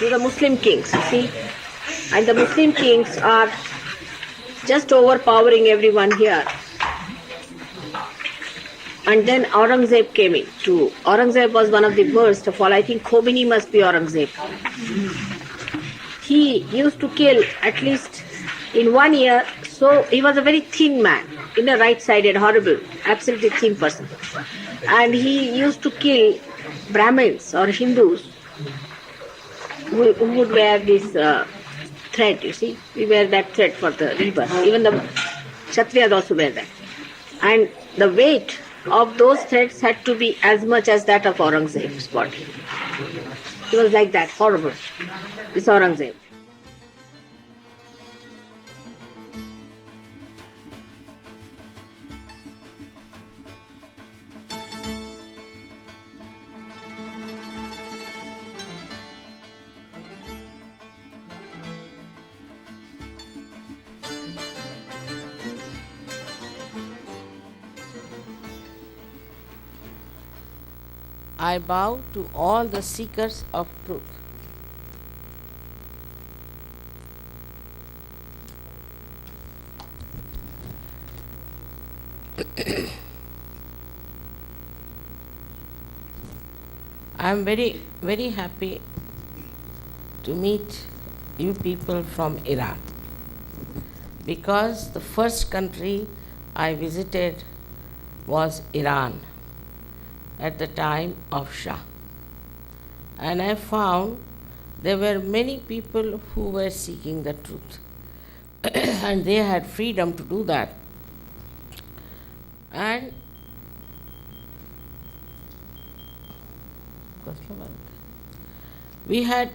to the Muslim kings, you see. And the Muslim kings are just overpowering everyone here. And then Aurangzeb came in too. Aurangzeb was one of the worst of all. I think Khomeini must be Aurangzeb. He used to kill at least in 1 year. So he was a very thin man, inner right-sided, horrible, absolutely thin person. And he used to kill Brahmins or Hindus who would wear this thread, you see. We wear that thread for the rebirth. Even the Kshatriyas also wear that. And the weight of those threads had to be as much as that of Aurangzeb's body. He was like that, horrible. This Aurangzeb. I bow to all the seekers of truth. I am very, very happy to meet you people from Iran, because the first country I visited was Iran at the time of Shah. And I found there were many people who were seeking the truth and they had freedom to do that. And we had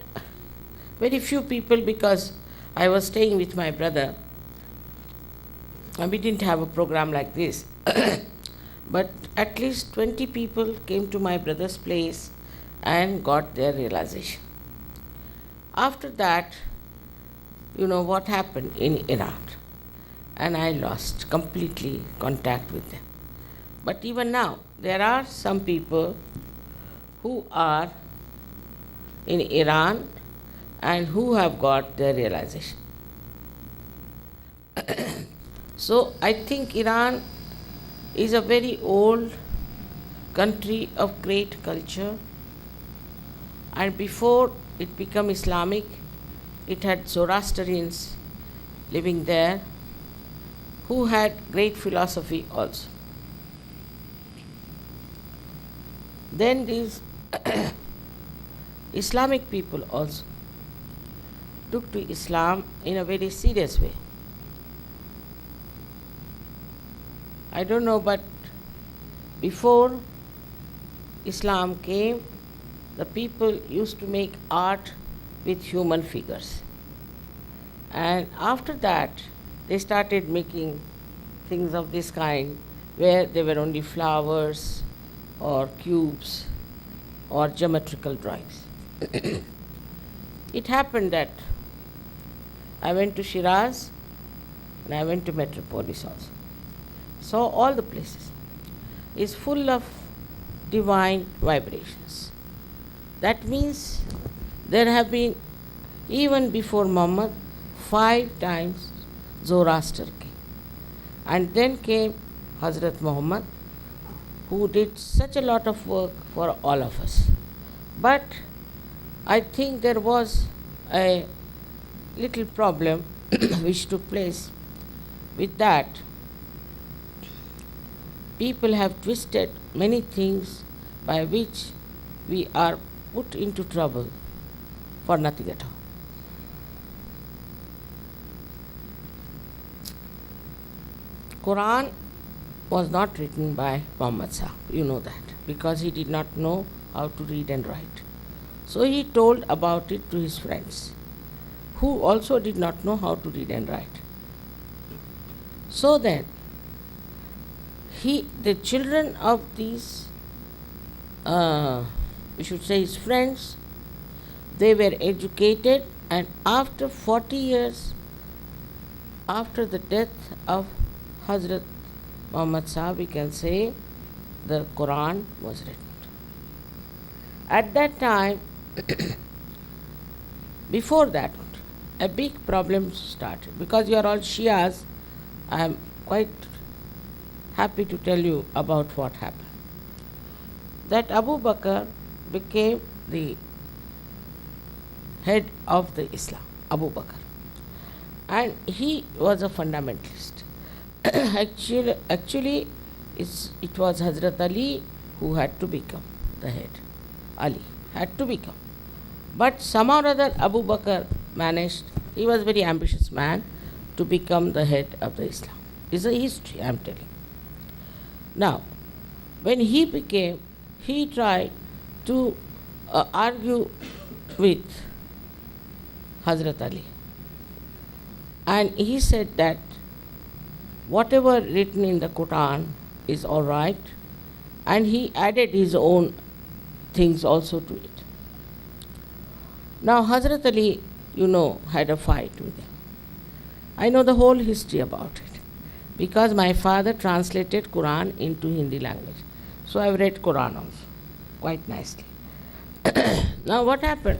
very few people, because I was staying with my brother and we didn't have a program like this. But at least 20 people came to my brother's place and got their realization. After that, you know what happened in Iran, and I lost completely contact with them. But even now, there are some people who are in Iran and who have got their realization. So I think Iran is a very old country of great culture, and before it became Islamic, it had Zoroastrians living there who had great philosophy also. Then these Islamic people also took to Islam in a very serious way. I don't know, but before Islam came, the people used to make art with human figures. And after that, they started making things of this kind, where there were only flowers or cubes or geometrical drawings. It happened that I went to Shiraz and I went to Metropolis also. So all the places is full of divine vibrations. That means there have been, even before Muhammad, 5 times Zoroaster came. And then came Hazrat Muhammad, who did such a lot of work for all of us. But I think there was a little problem which took place with that. People have twisted many things by which we are put into trouble for nothing at all. Quran was not written by Muhammad Sahib, you know that, because he did not know how to read and write. So he told about it to his friends, who also did not know how to read and write. So then, the children of these, we should say his friends, they were educated, and after 40 years, after the death of Hazrat Muhammad Sahib, we can say the Quran was written. At that time, Before that, a big problem started. Because you are all Shias, I am quite happy to tell you about what happened. That Abu Bakr became the head of the Islam, Abu Bakr. And he was a fundamentalist. Actually, it was Hazrat Ali who had to become the head. Ali had to become. But somehow or other Abu Bakr managed, he was a very ambitious man, to become the head of the Islam. It's a history I am telling. Now, when he became, he tried to argue with Hazrat Ali. And he said that whatever written in the Quran is all right, and he added his own things also to it. Now Hazrat Ali, had a fight with him. I know the whole history about it because my father translated Quran into Hindi language. So I've read Quran also quite nicely. Now what happened?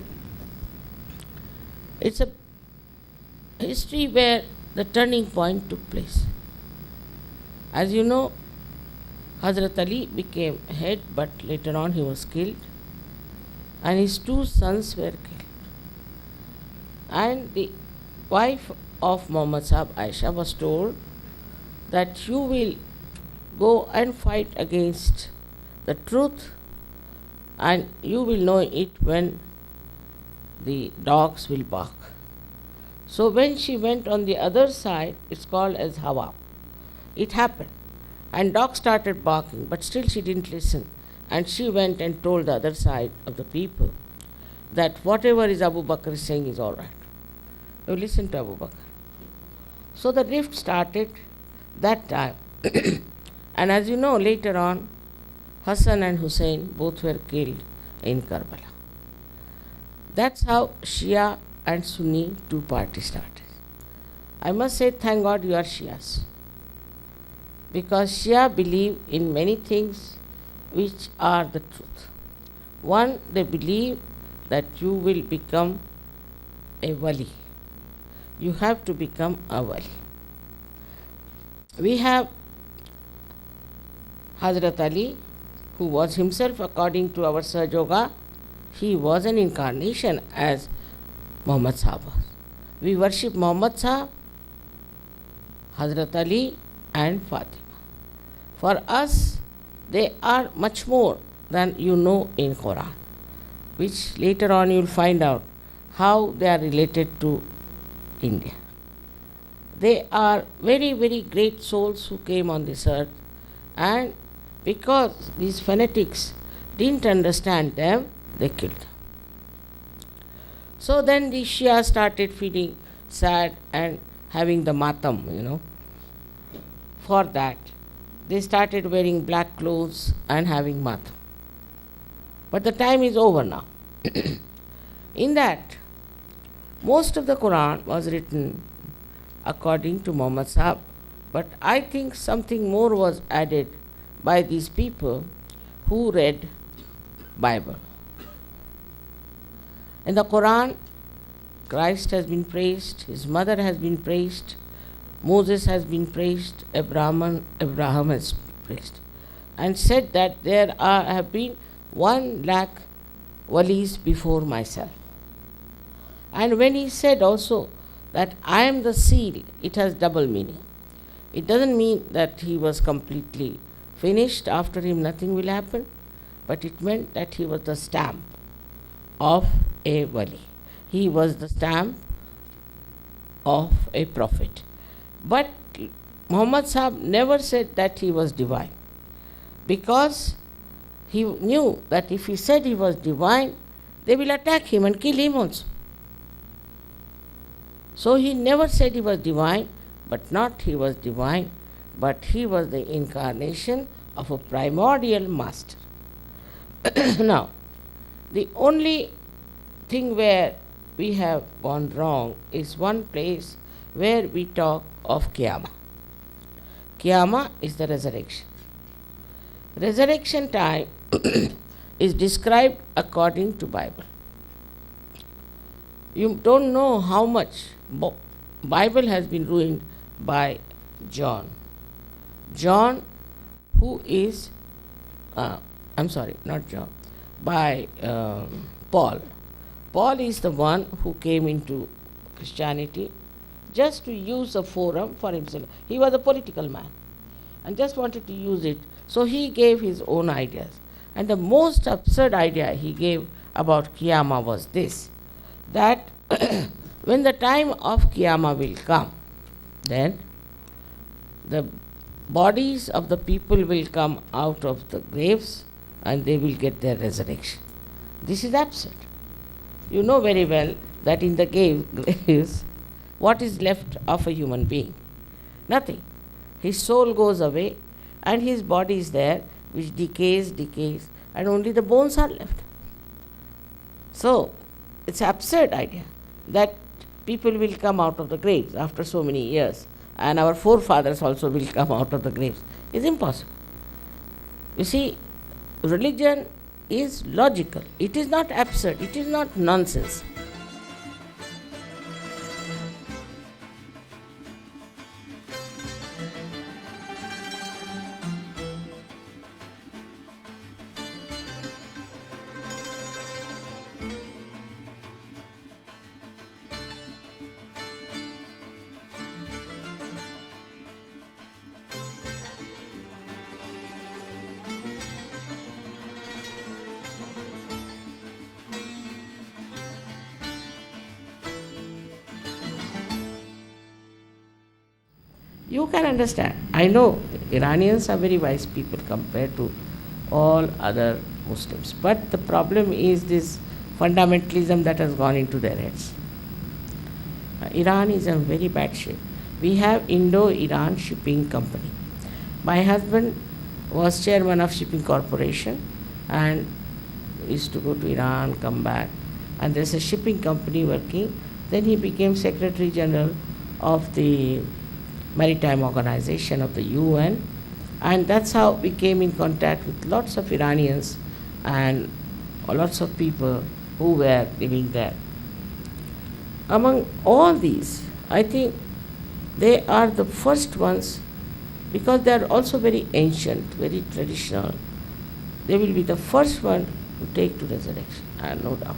It's a history where the turning point took place. As you know, Hazrat Ali became head, but later on he was killed, and his two sons were killed. And the wife of Muhammad Sahib, Aisha, was told that you will go and fight against the truth, and you will know it when the dogs will bark. So when she went on the other side, it's called as Hawa. It happened. And dogs started barking, but still she didn't listen. And she went and told the other side of the people that whatever is Abu Bakr saying is all right. You listen to Abu Bakr. So the rift started that time. And as you know, later on, Hassan and Hussein both were killed in Karbala. That's how Shia and Sunni two parties started. I must say, thank God you are Shias. Because Shia believe in many things which are the truth. One, they believe that you will become a wali. You have to become a wali. We have Hazrat Ali, who was himself, according to our Sahaj Yoga, he was an incarnation as Muhammad Sahib was. We worship Muhammad Sahib, Hazrat Ali and Fatima. For us, they are much more than you know in Quran, which later on you will find out how they are related to India. They are very, very great souls who came on this earth, and because these fanatics didn't understand them, they killed them. So then the Shia started feeling sad and having the matam, For that, they started wearing black clothes and having matam. But the time is over now. In that, most of the Quran was written according to Muhammad Sahib, but I think something more was added by these people who read Bible. In the Quran, Christ has been praised, his mother has been praised, Moses has been praised, Abraham has been praised, and said that there have been 1 lakh walis before myself. And when he said also that I am the seal, it has double meaning. It doesn't mean that he was completely finished, after him nothing will happen, but it meant that he was the stamp of a wali. He was the stamp of a prophet. But Muhammad Sahib never said that he was divine, because he knew that if he said he was divine, they will attack him and kill him also. So he never said he was divine, but not he was divine, but he was the incarnation of a primordial master. Now, the only thing where we have gone wrong is one place where we talk of Qiyamah. Qiyamah is the resurrection. Resurrection time is described according to Bible. You don't know how much Bible has been ruined by John. John, who is, I'm sorry, not John, by Paul. Paul is the one who came into Christianity just to use a forum for himself. He was a political man and just wanted to use it. So he gave his own ideas. And the most absurd idea he gave about Qiyamah was this, that when the time of Qiyamah will come, then the bodies of the people will come out of the graves and they will get their resurrection. This is absurd. You know very well that in the graves, what is left of a human being? Nothing. His soul goes away and his body is there, which decays, and only the bones are left. So, it's an absurd idea that people will come out of the graves after so many years and our forefathers also will come out of the graves. It's impossible. You see, religion is logical. It is not absurd. It is not nonsense. You can understand. I know Iranians are very wise people compared to all other Muslims. But the problem is this fundamentalism that has gone into their heads. Iran is in very bad shape. We have Indo-Iran Shipping Company. My husband was chairman of shipping corporation and used to go to Iran, come back, and there's a shipping company working. Then he became Secretary General of the Maritime Organization of the UN, and that's how we came in contact with lots of Iranians and lots of people who were living there. Among all these, I think they are the first ones because they are also very ancient, very traditional. They will be the first one to take to resurrection, no doubt.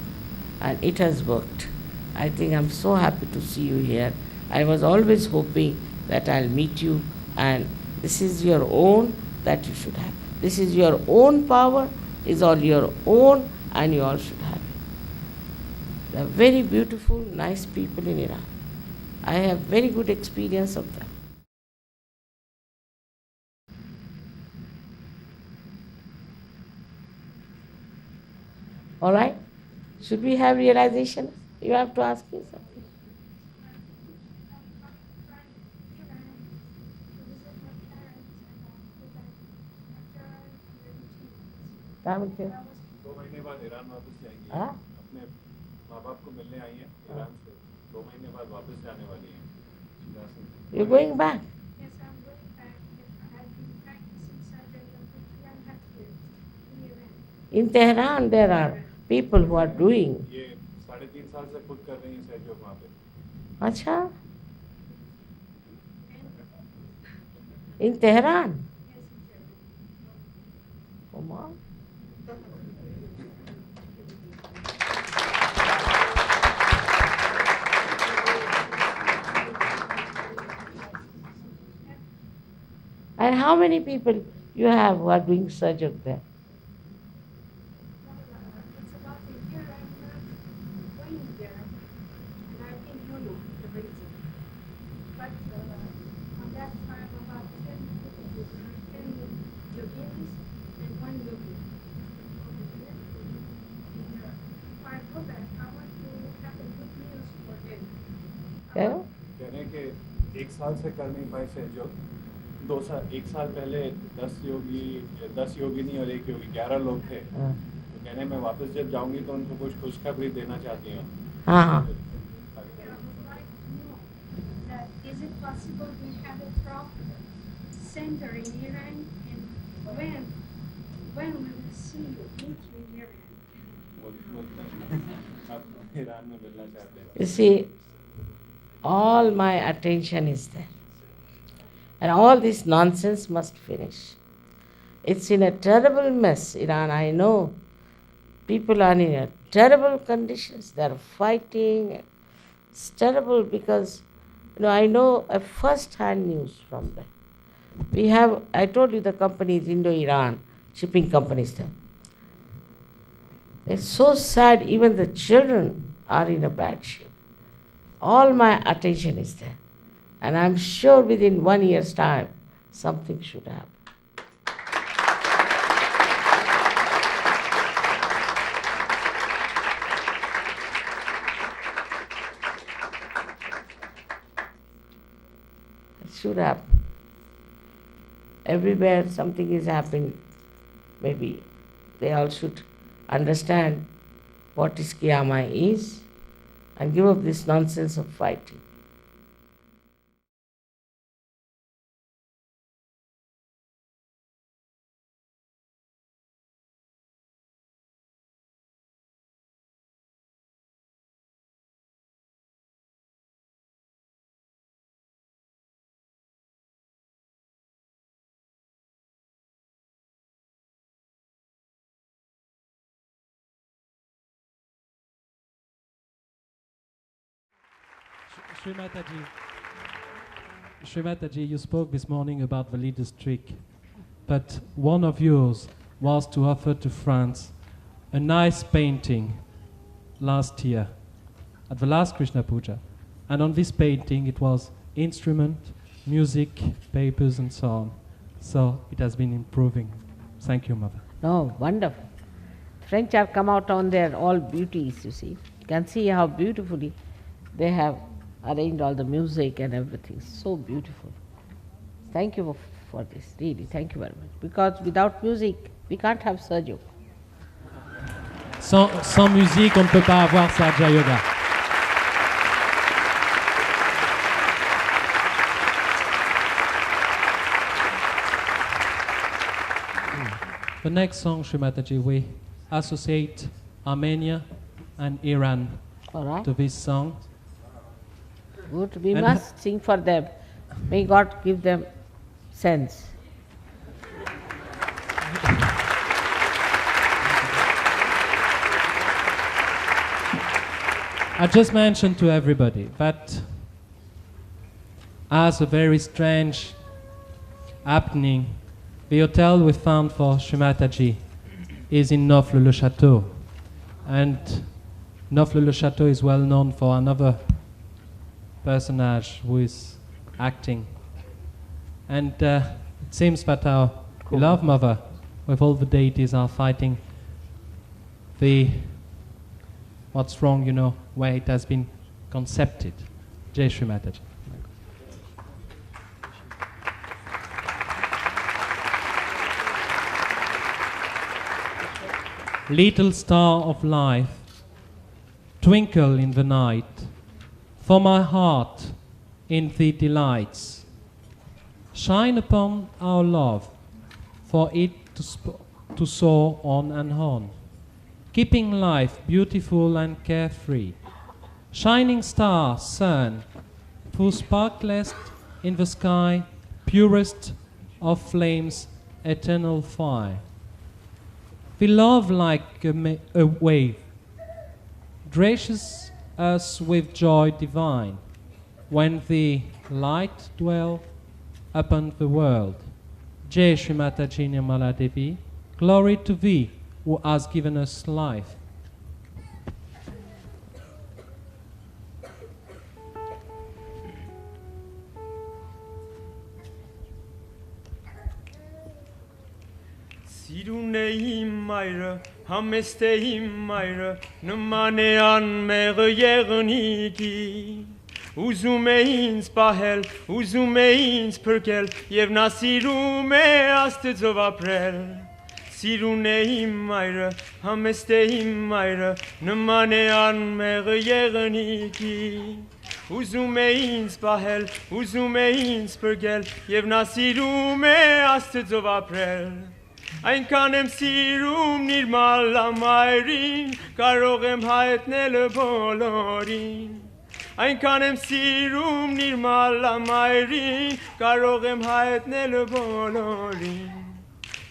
And it has worked. I think I'm so happy to see you here. I was always hoping that I'll meet you, and this is your own that you should have. This is your own power, is all your own, and you all should have it. They are very beautiful, nice people in Iran. I have very good experience of them. All right? Should we have realization? You have to ask me something. क्या बोलते हो? 2 महीने बाद Iran वापस जाएंगी। हाँ? अपने माँ बाप को मिलने आई हैं ईरान से। 2 महीने बाद वापस जाने वाली हैं। You're going back? Yes, I'm going back. I've been practicing surgery for 3.5 years in Iran. In Tehran, there are people who are doing. ये 3.5 साल से खुद कर रही हैं सहयोग वहाँ पे। अच्छा? In Tehran? Yes, in Tehran. Oh, my. And how many people you have who are doing surgery there? It's about a year I'm not going there, and I think you know the reason. But on that time, about 10 people, 10 yogis and 1 yogi. If I go back, I want to have a good news for them. Yeah? कहने के 1 साल से कर नहीं पाए सहयोग। 1 साल पहले 10 योगिनी और 1 योगी 11 लोग थे। हाँ. तो कहने मैं वापस जब जाऊंगी तो उनको कुछ खुशखबरी देना चाहती हूँ। हाँ, हाँ. I would like to know that is it possible we have a proper center in Iran, and when we will see you, meet you in Iran? बोलते हैं आप ईरान में मिलना चाहते हैं. You see, all my attention is there. And all this nonsense must finish. It's in a terrible mess, Iran. I know people are in a terrible conditions. They are fighting. It's terrible because, I know a first-hand news from them. I told you the company is Indo-Iran, shipping companies there. It's so sad, even the children are in a bad shape. All my attention is there. And I'm sure within 1 year's time, something should happen. It should happen. Everywhere something is happening, maybe they all should understand what is Qiyamah is and give up this nonsense of fighting. Shri Mataji, you spoke this morning about the leader's trick, but one of yours was to offer to France a nice painting last year at the last Krishna Puja. And on this painting it was instrument, music, papers and so on. So it has been improving. Thank you, Mother. Oh, wonderful. French have come out on their all beauties, you see. You can see how beautifully they have arranged all the music and everything. So beautiful. Thank you for this, really. Thank you very much. Because without music, we can't have Sergio. Sans musique, on ne peut pas avoir Sahaja Yoga. The next song, Shri Mataji, we associate Armenia and Iran All right. to this song. Good. We And must sing for them. May God give them sense. I just mentioned to everybody that as a very strange happening, the hotel we found for Shri Mataji is in Neauphle-le-Château. And Neauphle-le-Château is well known for another personage who is acting. And it seems that our beloved mother, with all the deities, are fighting what's wrong, where it has been concepted. Jai Shri Mataji. Little star of life, twinkle in the night, for my heart in thee delights. Shine upon our love, for it to soar on and on, keeping life beautiful and carefree. Shining star, sun, who sparklest in the sky, purest of flames, eternal fire. We love like a wave, dresses us with joy divine, when the light dwell upon the world. Jai Shri Mataji Nirmala Devi, glory to thee who has given us life. Siruneim meire, hamesteim meire, numanean merjerniki. Uzumeins Beheld, uzumeins perkel, jevna sirume astedzovaprel. Siruneim meire, hamesteim meire, numanean merjerniki. Uzumeins Beheld, uzumeins perkel, jevna sirume astedzovaprel. Այնքան եմ սիրում նիրմալ ամայրին, կարող եմ հայտնել բոլորին։ Այնքան եմ սիրում նիրմալ ամայրին, կարող եմ հայտնել բոլորին։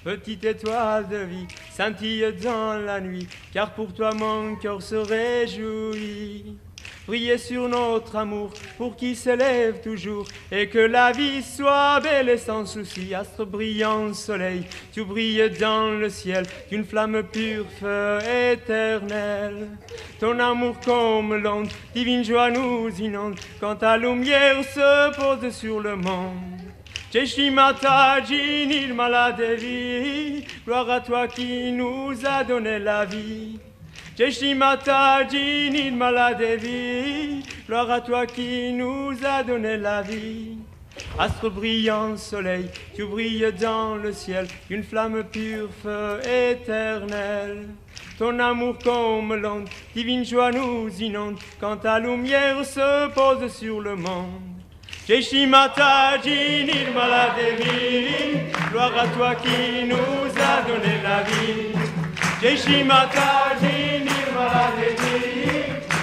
Petite étoile de vie, scintille dans la nuit, car pour toi mon cœur se réjouit. Briller sur notre amour pour qu'il s'élève toujours et que la vie soit belle et sans souci. Astre brillant, soleil, tu brilles dans le ciel d'une flamme pure, feu éternel. Ton amour comme l'onde, divine joie nous inonde quand ta lumière se pose sur le monde. Jeshi Mataji Nirmala Devi, gloire à toi qui nous a donné la vie. Jeshi Mataji Nirmala Devi, gloire à toi qui nous a donné la vie. Astre brillant, soleil, tu brilles dans le ciel, une flamme pure, feu éternel. Ton amour comme l'onde, divine joie nous inonde quand ta lumière se pose sur le monde. Jeshi Mataji Nirmala Devi, gloire à toi qui nous a donné la vie. Jeshi Mataji Nirmala Devi,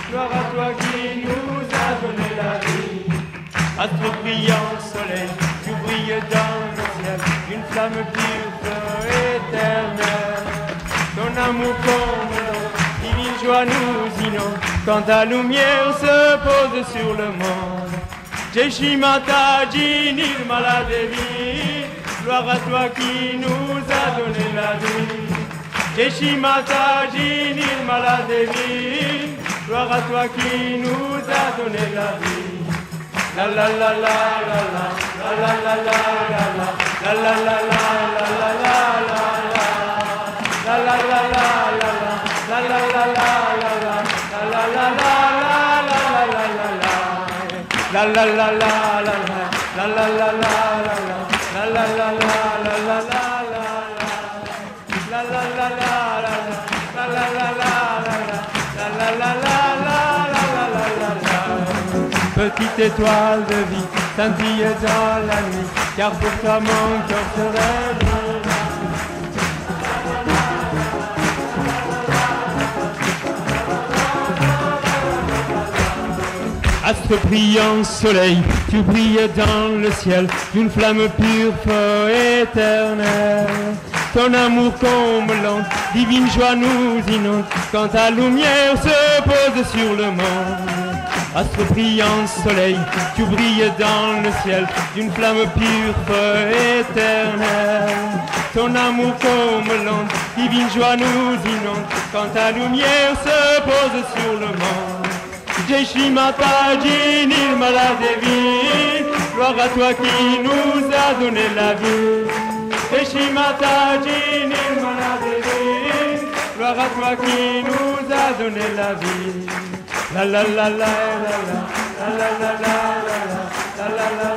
gloire à toi qui nous a donné la vie. Astre brillant, soleil, tu brilles dans le ciel, une flamme pure, feu éternel. Ton amour comme l'eau, divine joie nous inonde quand ta lumière se pose sur le monde. Jeshi Mataji Nirmala Devi, gloire à toi qui nous a donné la vie. Jeshi Mataji Nirmala Devi, gloire à toi qui nous a donné la vie. La la la la la la, la la la la la, la la la la la la la, la la la la la, la la la la la, la la la la la. La la la la la la, la la la la la, la la la la la la, la la la la la, la la la la la, la la la la. Petite étoile de vie, scintille dans la nuit, car pour toi mon cœur se réveille. Astre brillant, soleil, tu brilles dans le ciel d'une flamme pure, feu éternel. Ton amour comme l'onde, divine joie nous inonde quand ta lumière se pose sur le monde. Astre brillant, soleil, tu brilles dans le ciel d'une flamme pure, feu éternel. Ton amour comme l'onde, divine joie nous inonde quand ta lumière se pose sur le monde. Jeshi Mataji Nirmala Devi, gloire à toi qui nous a donné la vie. Jeshi Mataji Nirmala Devi, gloire à toi qui nous a donné la vie. La la la la la la, la la la la la, la la la.